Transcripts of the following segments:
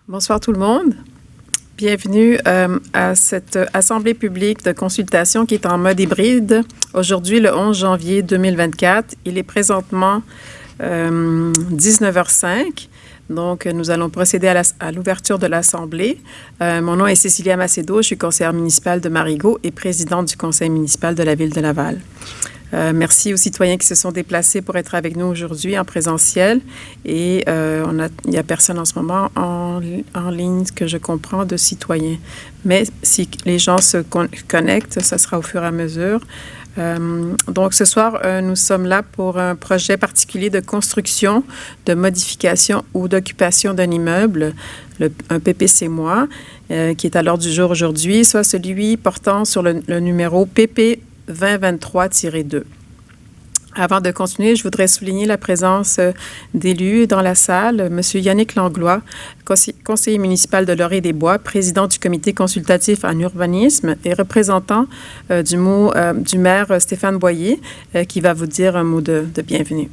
Bonsoir tout le monde. Bienvenue à cette assemblée publique de consultation qui est en mode hybride. Aujourd'hui, le 11 janvier 2024, il est présentement 19h05. Donc, nous allons procéder à l'ouverture de l'Assemblée. Mon nom est Cécilia Macedo, je suis conseillère municipale de Marigot et présidente du conseil municipal de la Ville de Laval. Merci aux citoyens qui se sont déplacés pour être avec nous aujourd'hui en présentiel. Et il n'y a personne en ce moment en ligne que je comprends de citoyens. Mais si les gens se connectent, ça sera au fur et à mesure. Donc, ce soir, nous sommes là pour un projet particulier de construction, de modification ou d'occupation d'un immeuble, un PPC-moi, qui est à l'ordre du jour aujourd'hui, soit celui portant sur le numéro PP 2023-2. Avant de continuer, je voudrais souligner la présence d'élus dans la salle. M. Yannick Langlois, conseiller municipal de Laurier-des-Bois, président du comité consultatif en urbanisme et représentant du maire Stéphane Boyer, qui va vous dire un mot de bienvenue.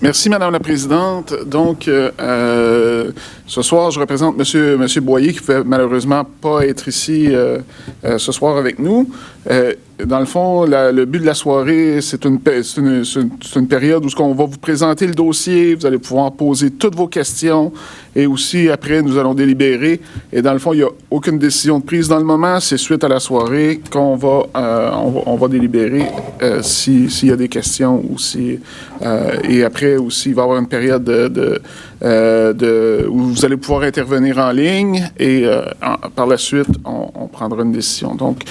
Merci, Madame la Présidente. Donc, ce soir, je représente Monsieur Boyer, qui ne pouvait malheureusement pas être ici ce soir avec nous. Dans le fond, le but de la soirée, c'est une période où on va vous présenter le dossier, vous allez pouvoir poser toutes vos questions et aussi, après, nous allons délibérer. Et dans le fond, il n'y a aucune décision de prise dans le moment. C'est suite à la soirée qu'on va délibérer s'il y a des questions ou si... et après aussi, il va y avoir une période où vous allez pouvoir intervenir en ligne et par la suite, on prendra une décision. Donc,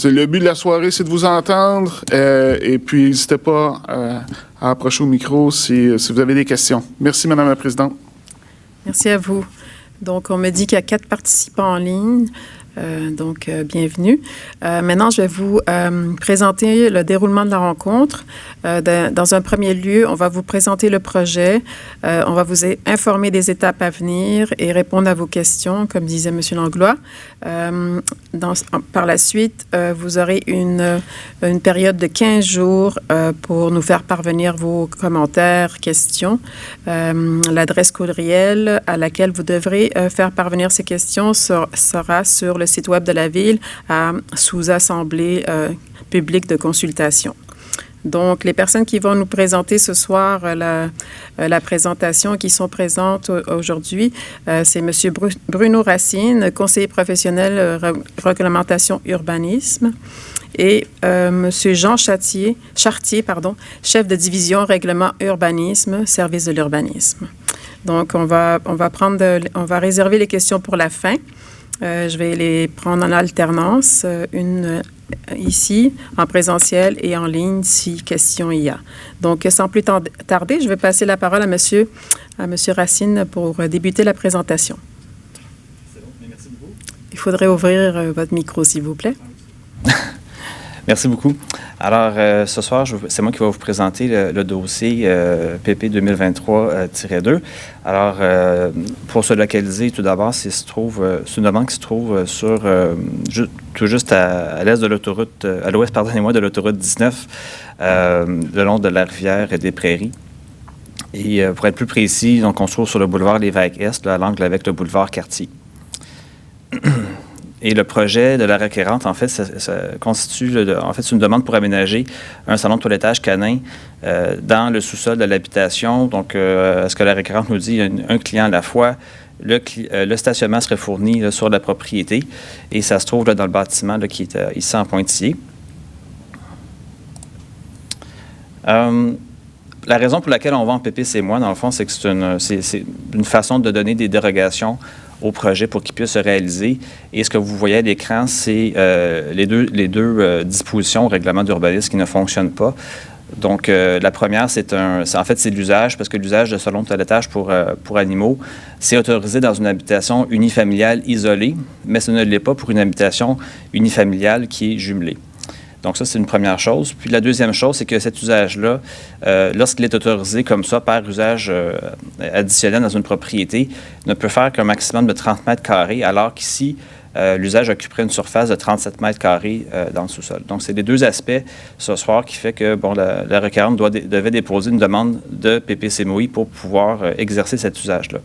le but de la soirée, c'est de vous entendre et puis n'hésitez pas à approcher au micro si vous avez des questions. Merci, Madame la Présidente. Merci à vous. Donc, on me dit qu'il y a 4 participants en ligne. Bienvenue. Maintenant, je vais vous présenter le déroulement de la rencontre. Dans un premier lieu, on va vous présenter le projet. On va vous informer des étapes à venir et répondre à vos questions, comme disait M. Langlois. Par la suite, vous aurez une période de 15 jours pour nous faire parvenir vos commentaires, questions. L'adresse courriel à laquelle vous devrez faire parvenir ces questions sera sur le site web de la Ville à sous-assemblée publique de consultation. Donc, les personnes qui vont nous présenter ce soir la présentation, qui sont présentes aujourd'hui, c'est M. Bruno Racine, conseiller professionnel réglementation urbanisme, et M. Jean Chartier, chef de division règlement urbanisme, service de l'urbanisme. Donc, on va réserver les questions pour la fin. Je vais les prendre en alternance, une ici, en présentiel et en ligne, si question il y a. Donc, sans plus tarder, je vais passer la parole à monsieur Racine pour débuter la présentation. C'est bon, merci beaucoup. Il faudrait ouvrir votre micro, s'il vous plaît. Merci beaucoup. Alors, ce soir, c'est moi qui vais vous présenter le dossier PP 2023-2. Alors, pour se localiser, tout d'abord, c'est une demande qui se trouve sur tout juste à l'est de l'autoroute, à l'ouest, pardonnez-moi, de l'autoroute 19, le long de la rivière et des Prairies. Et pour être plus précis, donc, on se trouve sur le boulevard Lévesque-Est, à l'angle avec le boulevard Cartier. Et le projet de la requérante, en fait, ça constitue, c'est une demande pour aménager un salon de toilettage canin dans le sous-sol de l'habitation. Donc, à ce que la requérante nous dit, un client à la fois. Le stationnement serait fourni là, sur la propriété et ça se trouve là, dans le bâtiment là, qui est ici en pointillé. La raison pour laquelle on va en PPC-moi, dans le fond, c'est que c'est une façon de donner des dérogations au projet pour qu'il puisse se réaliser. Et ce que vous voyez à l'écran, c'est les deux dispositions au règlement d'urbanisme qui ne fonctionnent pas. Donc, la première, c'est l'usage, parce que l'usage de salon de toilettage pour animaux, c'est autorisé dans une habitation unifamiliale isolée, mais ce ne l'est pas pour une habitation unifamiliale qui est jumelée. Donc, ça, c'est une première chose. Puis, la deuxième chose, c'est que cet usage-là, lorsqu'il est autorisé comme ça, par usage additionnel dans une propriété, ne peut faire qu'un maximum de 30 mètres carrés, alors qu'ici, l'usage occuperait une surface de 37 mètres carrés dans le sous-sol. Donc, c'est les deux aspects ce soir qui fait que la requérante devait déposer une demande de PPCMOI pour pouvoir exercer cet usage-là.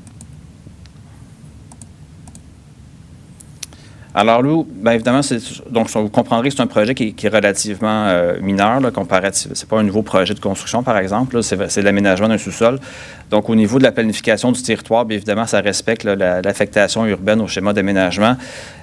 Alors là, bien évidemment, donc vous comprendrez que c'est un projet qui est relativement mineur, comparatif. Ce n'est pas un nouveau projet de construction, par exemple. C'est l'aménagement d'un sous-sol. Donc, au niveau de la planification du territoire, bien évidemment, ça respecte l'affectation urbaine au schéma d'aménagement.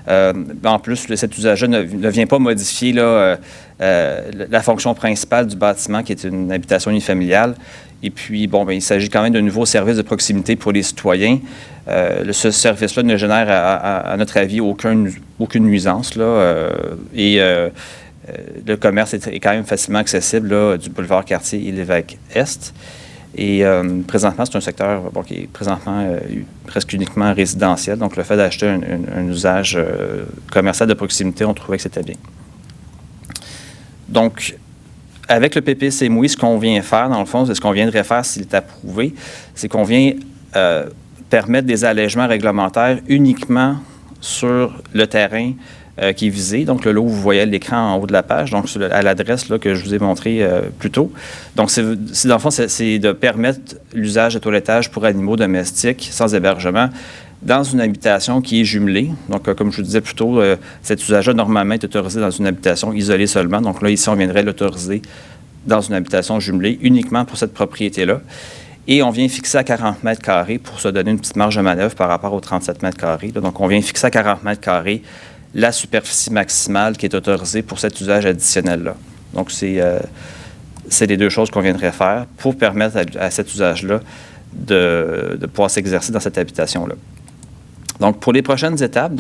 En plus, cet usage-là ne vient pas modifier la fonction principale du bâtiment, qui est une habitation unifamiliale. Et puis, il s'agit quand même d'un nouveau service de proximité pour les citoyens. Ce service-là ne génère, à notre avis, aucune nuisance. Le commerce est quand même facilement accessible du boulevard Cartier et l'Évêque-Est. Et présentement, c'est un secteur qui est présentement presque uniquement résidentiel. Donc, le fait d'acheter un usage commercial de proximité, on trouvait que c'était bien. Donc, avec le PPCMOI, ce qu'on vient faire, dans le fond, c'est ce qu'on viendrait faire s'il est approuvé, c'est qu'on vient permettre des allègements réglementaires uniquement sur le terrain qui est visé. Donc, là où vous voyez l'écran en haut de la page, donc à l'adresse que je vous ai montré plus tôt. Donc, dans le fond, c'est de permettre l'usage de toilettage pour animaux domestiques sans hébergement dans une habitation qui est jumelée. Donc, comme je vous disais plus tôt, cet usage-là, normalement, est autorisé dans une habitation isolée seulement. Donc là, ici, on viendrait l'autoriser dans une habitation jumelée uniquement pour cette propriété-là. Et on vient fixer à 40 mètres carrés pour se donner une petite marge de manœuvre par rapport aux 37 mètres carrés. Donc, on vient fixer à 40 mètres carrés la superficie maximale qui est autorisée pour cet usage additionnel-là. Donc, c'est les deux choses qu'on viendrait faire pour permettre à cet usage-là de pouvoir s'exercer dans cette habitation-là. Donc, pour les prochaines étapes,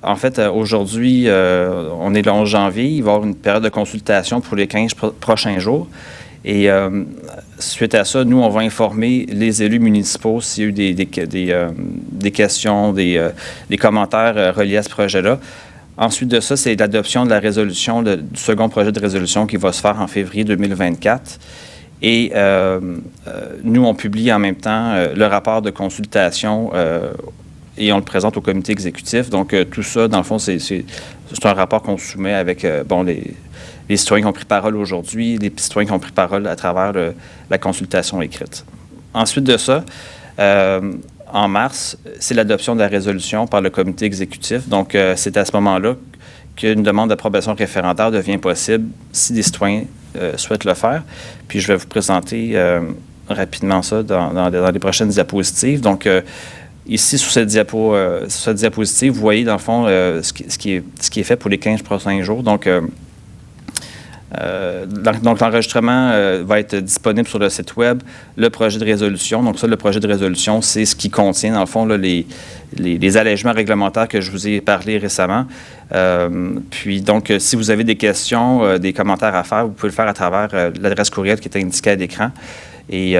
en fait, aujourd'hui, on est le 11 janvier. Il va y avoir une période de consultation pour les 15 prochains jours. Et suite à ça, nous, on va informer les élus municipaux s'il y a eu des questions, des commentaires reliés à ce projet-là. Ensuite de ça, c'est l'adoption de la résolution, du second projet de résolution qui va se faire en février 2024. Et nous, on publie en même temps le rapport de consultation et on le présente au comité exécutif. Donc, tout ça, dans le fond, c'est un rapport qu'on soumet avec les citoyens qui ont pris parole aujourd'hui, les citoyens qui ont pris parole à travers la consultation écrite. Ensuite de ça, en mars, c'est l'adoption de la résolution par le comité exécutif. Donc, c'est à ce moment-là qu'une demande d'approbation référendaire devient possible si des citoyens souhaitent le faire. Puis, je vais vous présenter rapidement ça dans les prochaines diapositives. Donc, ici, sur cette diapositive, vous voyez, dans le fond, ce qui est fait pour les 15 prochains jours. Donc, l'enregistrement va être disponible sur le site web, le projet de résolution. Donc, ça, le projet de résolution, c'est ce qui contient, dans le fond, là, les allègements réglementaires que je vous ai parlé récemment. Puis, donc, si vous avez des questions, des commentaires à faire, vous pouvez le faire à travers l'adresse courriel qui est indiquée à l'écran. Et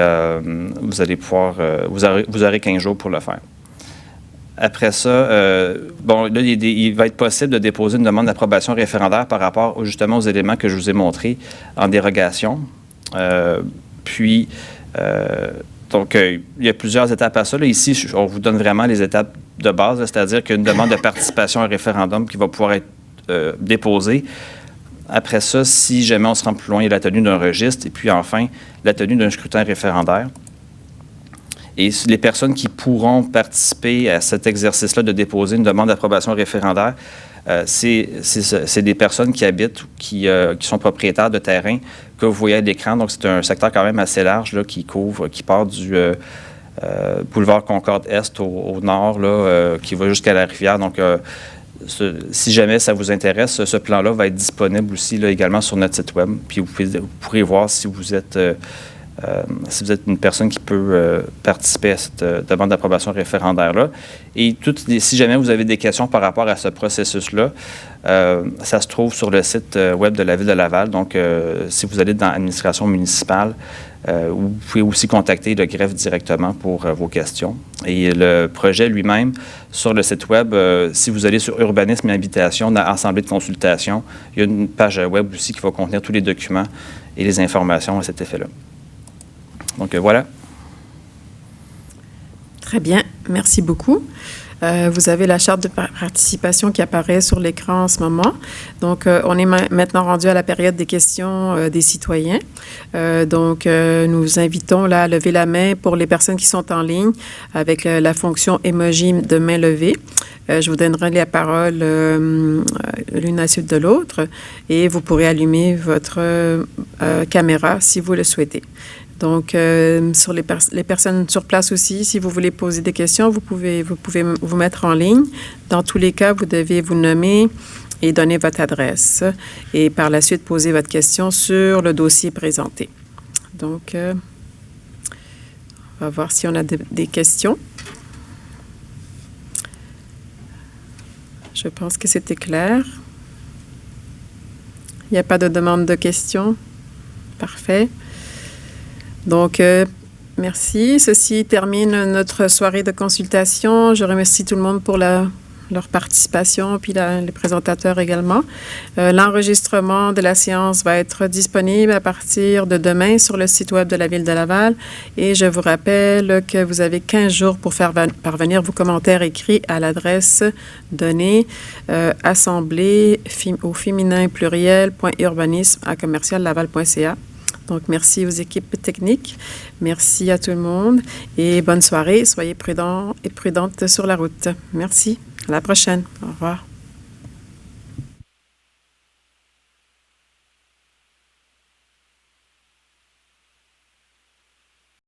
vous allez pouvoir, vous aurez 15 jours pour le faire. Après ça, là, il va être possible de déposer une demande d'approbation référendaire par rapport justement aux éléments que je vous ai montrés en dérogation. Il y a plusieurs étapes à ça. Là, ici, on vous donne vraiment les étapes de base, c'est-à-dire qu'il y a une demande de participation à un référendum qui va pouvoir être déposée. Après ça, si jamais on se rend plus loin, il y a la tenue d'un registre. Et puis enfin, la tenue d'un scrutin référendaire. Et les personnes qui pourront participer à cet exercice-là de déposer une demande d'approbation référendaire, c'est des personnes qui habitent ou qui sont propriétaires de terrains que vous voyez à l'écran. Donc, c'est un secteur quand même assez large là, qui part du boulevard Concorde-Est au nord, là, qui va jusqu'à la rivière. Donc, si jamais ça vous intéresse, ce plan-là va être disponible aussi là, également sur notre site web. Puis, vous pourrez voir si vous êtes une personne qui peut participer à cette demande d'approbation référendaire-là. Et si jamais vous avez des questions par rapport à ce processus-là, ça se trouve sur le site web de la Ville de Laval. Donc, si vous allez dans l'administration municipale, vous pouvez aussi contacter le greffe directement pour vos questions. Et le projet lui-même, sur le site web, si vous allez sur Urbanisme et Habitation, dans Assemblée de consultation, il y a une page web aussi qui va contenir tous les documents et les informations à cet effet-là. Donc, voilà. Très bien, merci beaucoup. Vous avez la charte de participation qui apparaît sur l'écran en ce moment. Donc, on est maintenant rendu à la période des questions des citoyens. Nous vous invitons là à lever la main pour les personnes qui sont en ligne avec la fonction emoji de main levée. Je vous donnerai la parole l'une à la suite de l'autre et vous pourrez allumer votre caméra si vous le souhaitez. Donc, sur les personnes sur place aussi, si vous voulez poser des questions, vous pouvez vous mettre en ligne. Dans tous les cas, vous devez vous nommer et donner votre adresse et par la suite poser votre question sur le dossier présenté. Donc, on va voir si on a des questions. Je pense que c'était clair. Il n'y a pas de demande de questions. Parfait. Donc, merci. Ceci termine notre soirée de consultation. Je remercie tout le monde pour leur participation, puis les présentateurs également. L'enregistrement de la séance va être disponible à partir de demain sur le site web de la Ville de Laval. Et je vous rappelle que vous avez 15 jours pour faire parvenir vos commentaires écrits à l'adresse donnée assemblée au féminin pluriel.urbanisme@commerciallaval.ca. Donc, merci aux équipes techniques. Merci à tout le monde et bonne soirée. Soyez prudents et prudentes sur la route. Merci. À la prochaine. Au revoir.